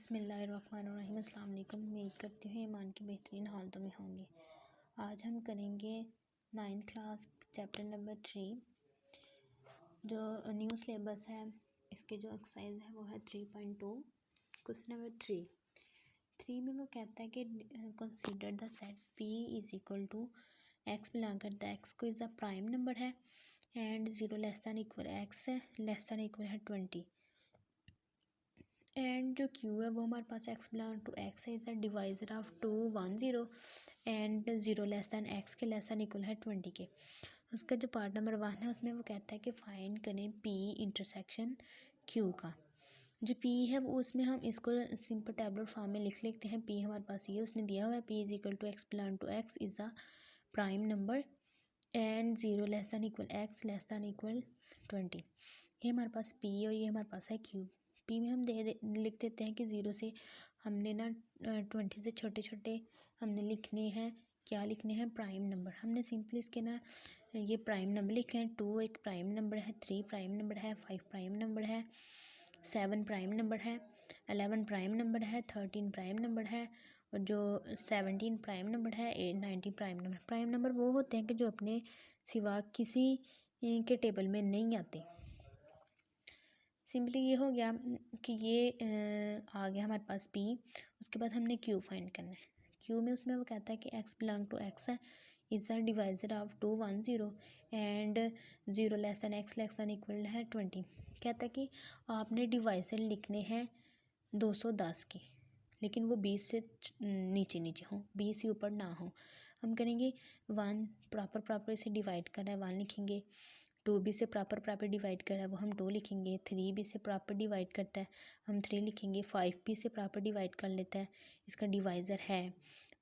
बिस्मिल्लाहिर्रहमानिर्रहीम। अस्सलाम वालेकुम। उम्मीद करती हूँ ईमान की बेहतरीन हालतों में होंगे। आज हम करेंगे 9th क्लास चैप्टर नंबर 3 जो न्यू सिलेबस है। इसके जो एक्सरसाइज है वो है 3.2। क्वेश्चन नंबर 3 में वो कहता है कि consider the set P is equal to x belong करता है एक्स को इज़ अ प्राइम नंबर है and 0 less than equal X है लेस दैन इक्वल है 20 एंड जो क्यू है वो हमारे पास एक्स बिलोंग टू एक्स है is a divisor of 2 1 0 and 0 less than X के लेस दैन इक्वल है 20 के। उसका जो पार्ट नंबर 1 है उसमें वो कहता है कि फाइंड करें पी इंटरसेक्शन क्यू का। जो पी है वो उसमें हम इसको सिंपल टैबलेट फॉर्म में लिख लेते हैं। पी हमारे पास ये उसने दिया हुआ है P is equal to x belong to X is a prime number and 0 less than equal X less than equal 20। ये हमारे पास पी और ये हमारे पास है क्यू। पी में हम लिख देते हैं कि 0 से हमने ना 20 से छोटे छोटे हमने लिखने हैं। क्या लिखने हैं? Prime number. हमने सिंपली इसके ना ये प्राइम नंबर लिखे हैं। 2 एक प्राइम नंबर है, 3 प्राइम नंबर है, 5 प्राइम नंबर है, 7 प्राइम नंबर है, 11 प्राइम नंबर है, 13 प्राइम नंबर है और जो 17 प्राइम नंबर है, 19 प्राइम नंबर। प्राइम नंबर वो होते हैं कि जो अपने सिवा किसी के टेबल में नहीं आते। सिंपली ये हो गया कि ये आ गया हमारे पास पी। उसके बाद हमने क्यू फाइंड करना है। क्यू में उसमें वो कहता है कि एक्स बिलोंग टू एक्स है is a divisor of 2 1 0 and 0 less than x less than equal है 20। कहता है कि आपने डिवाइजर लिखने हैं 210 के, लेकिन वो 20 से नीचे नीचे हों, 20 से ऊपर ना हो। हम करेंगे 1 प्रॉपर से डिवाइड कर रहा है 1 लिखेंगे। 2 भी से प्रॉपर डिवाइड कर रहा है वो हम 2 लिखेंगे। 3 भी से प्रॉपर डिवाइड करता है हम 3 लिखेंगे। 5 भी से प्रॉपर डिवाइड कर लेता है, इसका डिवाइज़र है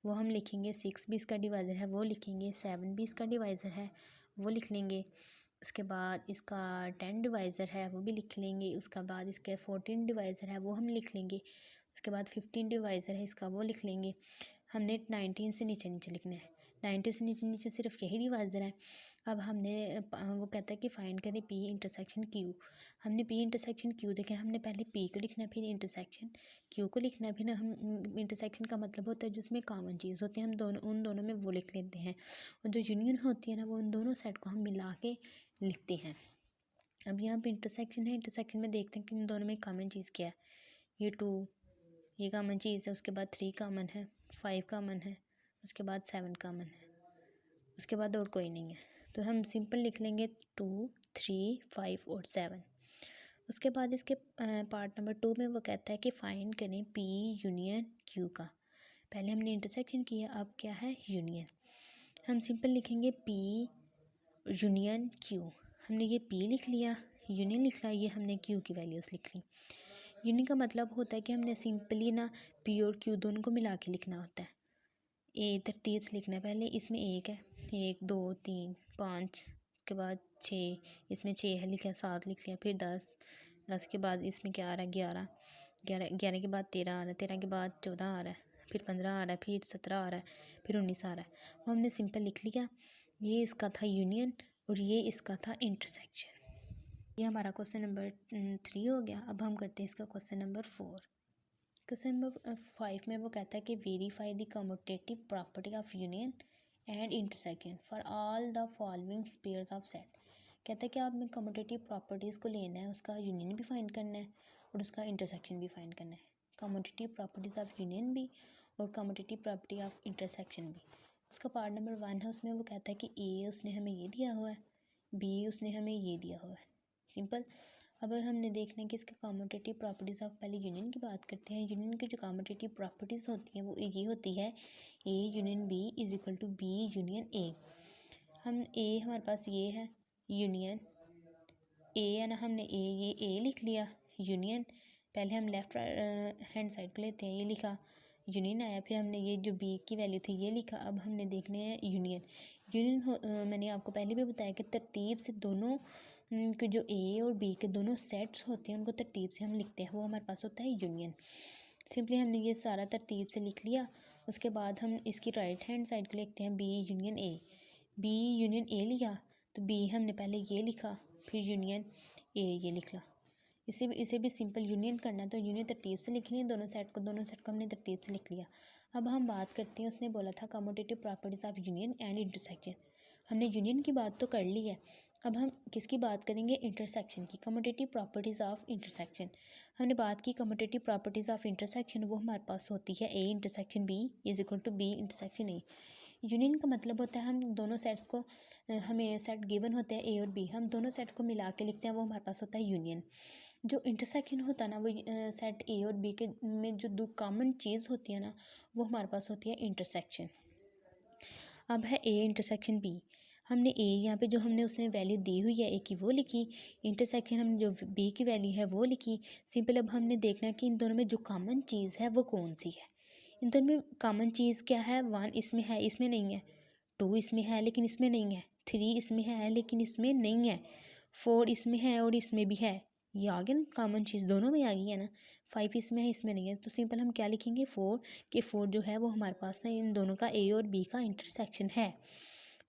वो हम लिखेंगे। 6 भी इसका डिवाइज़र है वो लिखेंगे। 7 भी इसका डिवाइज़र है वो लिख लेंगे। उसके बाद इसका 10 डिवाइज़र है वो भी लिख लेंगे। उसके बाद इसके 14 डिवाइज़र है वो हम लिख लेंगे। उसके बाद 15 डिवाइज़र है इसका वो लिख लेंगे। हमने 19 से नीचे नीचे लिखना है। 90 से नीचे नीचे सिर्फ यही डिवाइज़र है। अब हमने वो कहता है कि फाइंड करें पी इंटरसेक्शन क्यू। हमने पी इंटरसेक्शन क्यू देखें, हमने पहले पी को लिखना है फिर इंटरसेक्शन क्यू को लिखना है। फिर हम इंटरसेक्शन का मतलब होता है जिसमें कॉमन चीज़ होती है हम दोनों उन दोनों में वो लिख लेते हैं और जो यूनियन होती है ना वो उन दोनों सेट को हम मिला के लिखते हैं। अब यहाँ पे इंटरसेक्शन है, इंटरसेक्शन में देखते हैं कि इन दोनों में कॉमन चीज़ क्या है। ये 2 ये कॉमन चीज़ है, उसके बाद 3 कॉमन है, 5 कॉमन है, उसके बाद 7 कॉमन है, उसके बाद और कोई नहीं है। तो हम सिंपल लिख लेंगे 2 3 5 और 7। उसके बाद इसके पार्ट नंबर 2 में वो कहता है कि फाइंड करें पी यूनियन क्यू का। पहले हमने इंटरसेक्शन किया, अब क्या है? यूनियन। हम सिंपल लिखेंगे पी यूनियन क्यू। हमने ये पी लिख लिया, यूनियन लिख लिया, ये हमने क्यू की वैल्यूज़ लिख ली। यूनियन का मतलब होता है कि हमने सिंपली ना पी और क्यू दोनों को मिला के लिखना होता है। ए तरतीब से लिखना है। पहले इसमें 1 है, 1 2 3 5, उसके बाद 6, इसमें 6 है लिखा, 7 लिख लिया, फिर 10, 10 के बाद इसमें क्या आ रहा है? 11, 11 के बाद 13 आ रहा है, 13 के बाद 14 आ रहा है, फिर 15 आ रहा है, फिर 17 आ रहा है, फिर 19 आ रहा है। वो हमने सिंपल लिख लिया। ये इसका था यूनियन और ये इसका था इंटरसेक्शन। ये हमारा क्वेश्चन नंबर 3 हो गया। अब हम करते हैं इसका क्वेश्चन नंबर 4। क्वेश्चन नंबर 5 में वो कहता है कि verify the commutative property of union and intersection for all the following pairs of set. कहता है कि आपने कम्यूटेटिव प्रॉपर्टीज़ को लेना है, उसका यूनियन भी फाइंड करना है और उसका इंटरसेक्शन भी फाइंड करना है। कम्यूटेटिव प्रॉपर्टीज़ ऑफ यूनियन भी और कम्यूटेटिव प्रॉपर्टी ऑफ इंटरसेक्शन भी। उसका पार्ट नंबर 1 है, उसमें वो कहता है कि ए उसने हमें ये दिया हुआ है, बी उसने हमें ये दिया हुआ है। सिंपल। अब हमने देखना है कि इसके कम्यूटेटिव प्रॉपर्टीज़ ऑफ, पहले यूनियन की बात करते हैं। यूनियन की जो कम्यूटेटिव प्रॉपर्टीज़ होती हैं वो ये होती है A union B is equal to B union A. हम ए हमारे पास ये है यूनियन ए है ना, हमने ये ए लिख लिया। यूनियन पहले हम लेफ़्ट हैंड साइड को लेते हैं, ये लिखा यूनियन आया, फिर हमने ये जो बी की वैल्यू थी ये लिखा। अब हमने देखने हैं यूनियन। यूनियन मैंने आपको पहले भी बताया कि तरतीब से दोनों कि जो ए और बी के दोनों सेट्स होते हैं उनको तरतीब से हम लिखते हैं, वो हमारे पास होता है यूनियन। सिंपली हमने ये सारा तरतीब से लिख लिया। उसके बाद हम इसकी राइट हैंड साइड को लिखते हैं B union A. B union A लिया तो बी हमने पहले ये लिखा, फिर यूनियन ए ये लिखा। इसे भी सिंपल यूनियन करना है तो यूनियन तरतीब से लिखनी है दोनों सेट को हमने तरतीब से लिख लिया। अब हम बात करते हैं, उसने बोला था commutative properties of union and intersection. हमने यूनियन की बात तो कर ली है, अब हम किसकी बात करेंगे, इंटरसेक्शन की, कम्यूटेटिव प्रॉपर्टीज़ ऑफ इंटरसेक्शन। हमने बात की कम्यूटेटिव प्रॉपर्टीज़ ऑफ इंटरसेक्शन, वो हमारे पास होती है A intersection B is equal to B intersection A. Union का मतलब होता है हम दोनों सेट्स को, हमें सेट गिवन होते हैं ए और बी, हम दोनों सेट्स को मिला के लिखते हैं, वो हमारे पास होता है यूनियन। जो इंटरसेक्शन होता है ना, वो सेट ए और बी के में जो दो कॉमन चीज़ होती है ना, वो हमारे पास होती है इंटरसेक्शन। अब है ए इंटरसेक्शन बी। हमने ए यहाँ पे जो हमने उसने वैल्यू दी हुई है ए की वो लिखी, इंटरसेक्शन हमने जो बी की वैल्यू है वो लिखी। सिंपल अब हमने देखना है कि इन दोनों में जो कॉमन चीज़ है वो कौन सी है। इन दोनों में कॉमन चीज़ क्या है, 1 इसमें है इसमें नहीं है, 2 इसमें है लेकिन इसमें नहीं है, 3 इसमें है लेकिन इसमें नहीं है, 4 इसमें है और इसमें भी है। ये आ गया ना, कॉमन चीज़ दोनों में आ गई है ना। 5 इसमें है इसमें नहीं है, तो सिंपल हम क्या लिखेंगे 4, कि 4 जो है वो हमारे पास ना इन दोनों का ए और बी का इंटरसेक्शन है।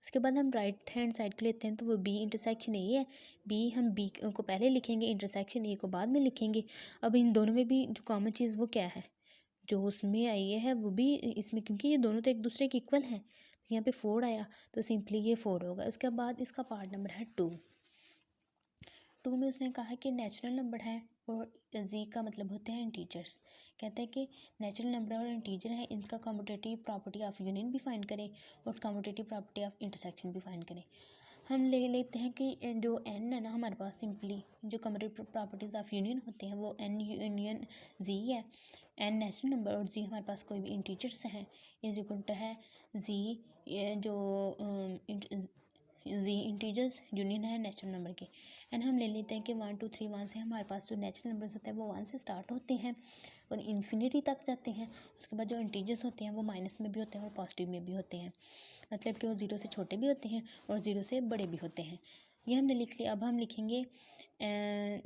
उसके बाद हम राइट हैंड साइड को लेते हैं तो वो बी इंटरसेक्शन ए है। बी हम बी को पहले लिखेंगे, इंटरसेक्शन ए को बाद में लिखेंगे। अब इन दोनों में भी जो कॉमन चीज़ वो क्या है, जो उसमें आई है वो भी इसमें, क्योंकि ये दोनों तो एक दूसरे के इक्वल हैं, तो यहाँ पे 4 आया तो सिंपली ये 4 होगा। उसके बाद इसका पार्ट नंबर है 2। 2 में उसने कहा कि नेचुरल नंबर है और जी का मतलब होते हैं इंटीजर्स। कहते हैं कि नेचुरल नंबर और इंटीजर है, इनका कम्यूटेटिव प्रॉपर्टी ऑफ यूनियन भी फाइंड करें और कम्यूटेटिव प्रॉपर्टी ऑफ इंटरसेक्शन भी फाइंड करें। हम ले लेते हैं कि जो एन है ना हमारे पास, सिंपली जो कम्यूटेटिव प्रॉपर्टीज़ ऑफ यूनियन होते हैं वो एन यूनियन जी है। एन नेचुरल नंबर और जी हमारे पास कोई भी इंटीजर्स हैं, इज इक्वल टू है जी जो जी इंटीजर्स यूनियन है नेचुरल नंबर के। एंड हम ले लेते हैं कि 1 2 3 1 से हमारे पास जो नेचुरल नंबर्स होते हैं वो 1 से स्टार्ट होते हैं और इन्फिनिटी तक जाते हैं। उसके बाद जो इंटीजर्स होते हैं वो माइनस में भी होते हैं और पॉजिटिव में भी होते हैं, मतलब कि वो 0 से छोटे भी होते हैं और 0 से बड़े भी होते हैं। ये हमने लिख लिया। अब हम लिखेंगे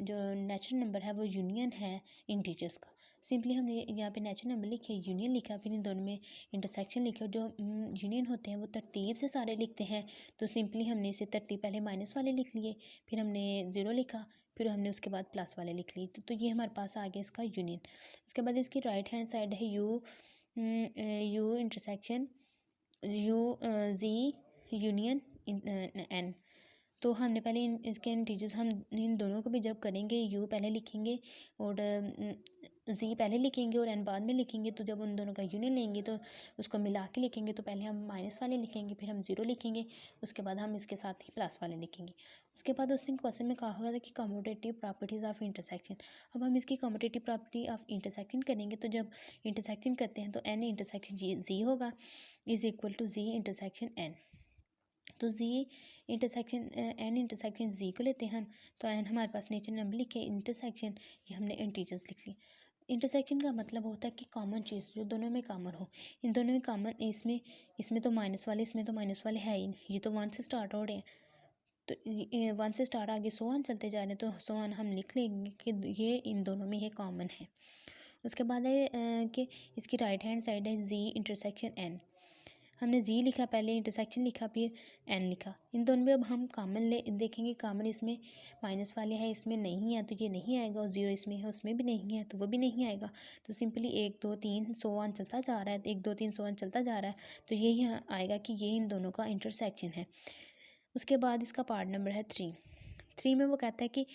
जो नेचुरल नंबर है वो यूनियन है इंटीजर्स का। सिंपली हमने यहाँ पे नेचुरल नंबर लिखे, यूनियन लिखा, फिर इन दोनों में इंटरसेक्शन लिखा। जो यूनियन होते हैं वो तरतीब से सारे लिखते हैं, तो सिंपली हमने इसे तरतीब पहले माइनस वाले लिख लिए, फिर हमने 0 लिखा, फिर हमने उसके बाद प्लस वाले लिख लिए। तो ये हमारे पास आ गया इसका यूनियन। उसके बाद इसकी राइट हैंड साइड है U intersection U G union N. तो हमने पहले इसके इंटीजर्स हम इन दोनों को भी जब करेंगे, यू पहले लिखेंगे और जी पहले लिखेंगे और एन बाद में लिखेंगे। तो जब उन दोनों का यूनियन लेंगे तो उसको मिला के लिखेंगे, तो पहले हम माइनस वाले लिखेंगे, फिर हम 0 लिखेंगे, उसके बाद हम इसके साथ ही प्लस वाले लिखेंगे। उसके बाद उसने क्वेश्चन में कहा हुआ था कि कम्यूटेटिव प्रॉपर्टीज़ ऑफ इंटरसेक्शन। अब हम इसकी कम्यूटेटिव प्रॉपर्टी ऑफ इंटरसेक्शन करेंगे, तो जब इंटरसेक्शन करते हैं तो एन इंटरसेक्शन जी होगा is equal to G intersection N. तो G intersection N intersection G को लेते हैं हम, तो एन हमारे पास नेचुरल नंबर लिखे, इंटरसेक्शन ये हमने इंटीजर्स लिख ली। इंटरसेक्शन का मतलब होता है कि कॉमन चीज़ जो दोनों में कॉमन हो। इन दोनों में कॉमन, इसमें तो माइनस वाले, इसमें तो माइनस वाले है ही नहीं, ये तो 1 से स्टार्ट हो रहे हैं, तो 1 से स्टार्ट आगे 100 1 चलते जा रहे हैं, तो 100 1 हम लिख लेंगे कि ये इन दोनों में ये कॉमन है। उसके बाद है कि इसकी राइट हैंड साइड है जी इंटरसेक्शन एन। हमने जी लिखा पहले, इंटरसेक्शन लिखा, फिर एन लिखा। इन दोनों में अब हम कॉमन ले देखेंगे, कॉमन इसमें माइनस वाले हैं, इसमें नहीं है तो ये नहीं आएगा, और 0 इसमें है उसमें भी नहीं है तो वो भी नहीं आएगा। तो सिंपली 1 2 3 100 1 चलता जा रहा है, 1 2 3 100 1 चलता जा रहा है, तो यही आएगा कि ये इन दोनों का इंटरसेक्शन है। उसके बाद इसका पार्ट नंबर है 3 में वो कहता है कि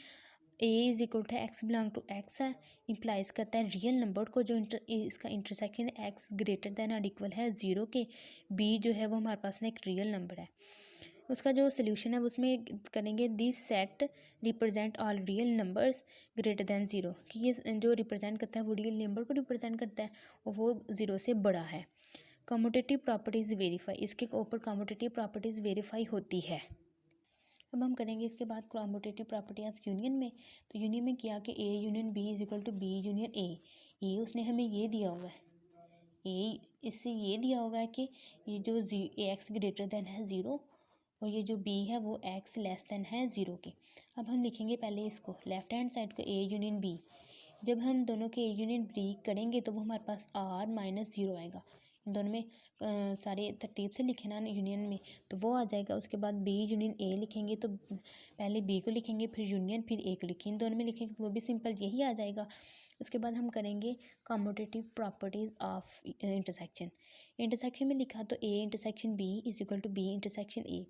A is equal to x belong to x है, इम्प्लाइज करता है रियल नंबर को जो इसका इंटरसेक्शन एक्स ग्रेटर दैन और इक्वल है 0 के। बी जो है वो हमारे पास ना एक रियल नंबर है। उसका जो सोल्यूशन है उसमें करेंगे this set represent all real numbers greater than 0, कि ये जो रिप्रेजेंट करता है वो रियल नंबर को रिप्रेजेंट करता है और वो 0 से बड़ा है। कम्यूटेटिव प्रॉपर्टीज़ वेरीफाई, इसके ऊपर कम्यूटेटिव प्रॉपर्टीज़ वेरीफाई होती है। अब हम करेंगे इसके बाद कम्यूटेटिव प्रॉपर्टी ऑफ यूनियन में। तो यूनियन में किया कि A union B is equal to B union A उसने हमें ये दिया हुआ है, ए इससे ये दिया हुआ है कि ये जो एक्स ग्रेटर दैन है 0 और ये जो बी है वो एक्स लेस दैन है 0 के। अब हम लिखेंगे पहले इसको लेफ्ट हैंड साइड को ए यूनियन बी। जब हम दोनों के ए यूनियन बी करेंगे तो वो हमारे पास आर माइनस 0 आएगा। इन दोनों में सारी तरतीब से लिखे ना यूनियन में, तो वो आ जाएगा। उसके बाद बी यूनियन ए लिखेंगे तो पहले बी को लिखेंगे, फिर यूनियन, फिर ए को लिखेंगे, इन दोनों में लिखेंगे तो वो भी सिंपल यही आ जाएगा। उसके बाद हम करेंगे commutative properties of intersection. Intersection में लिखा तो A intersection B is equal to B intersection A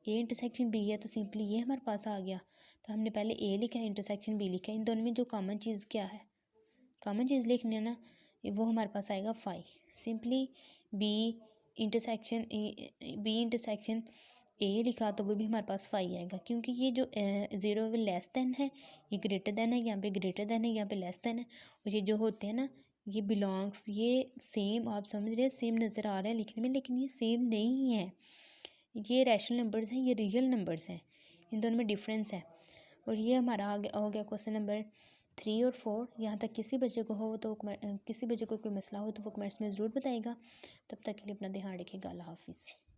intersection B है तो सिंपली ये हमारे पास आ गया। तो हमने पहले ए लिखा है, इंटरसेक्शन बी लिखा है, इन दोनों में जो कॉमन चीज़ क्या है, कॉमन चीज़ लिखनी है ना, वो हमारे पास आएगा phi. Simply B intersection A लिखा तो वो भी हमारे पास फाई आएगा, क्योंकि ये जो ज़ीरो लेस दैन है, ये ग्रेटर दैन है, यहाँ पे ग्रेटर दैन है, यहाँ पे लेस दैन है, और ये जो होते हैं ना ये बिलोंग्स, ये सेम आप समझ रहे हैं, सेम नज़र आ रहा है लिखने में, लेकिन ये सेम नहीं है। ये रैशनल नंबर्स हैं, ये रियल नंबर्स हैं, इन दोनों में डिफरेंस है। और ये हमारा हो गया क्वेश्चन नंबर 3 और 4। यहाँ तक किसी बच्चे को हो तो किसी बच्चे को कोई मसला हो तो वो कमेंट्स में ज़रूर बताएगा। तब तक के लिए अपना ध्यान रखिएगा। अल्लाह हाफिज़।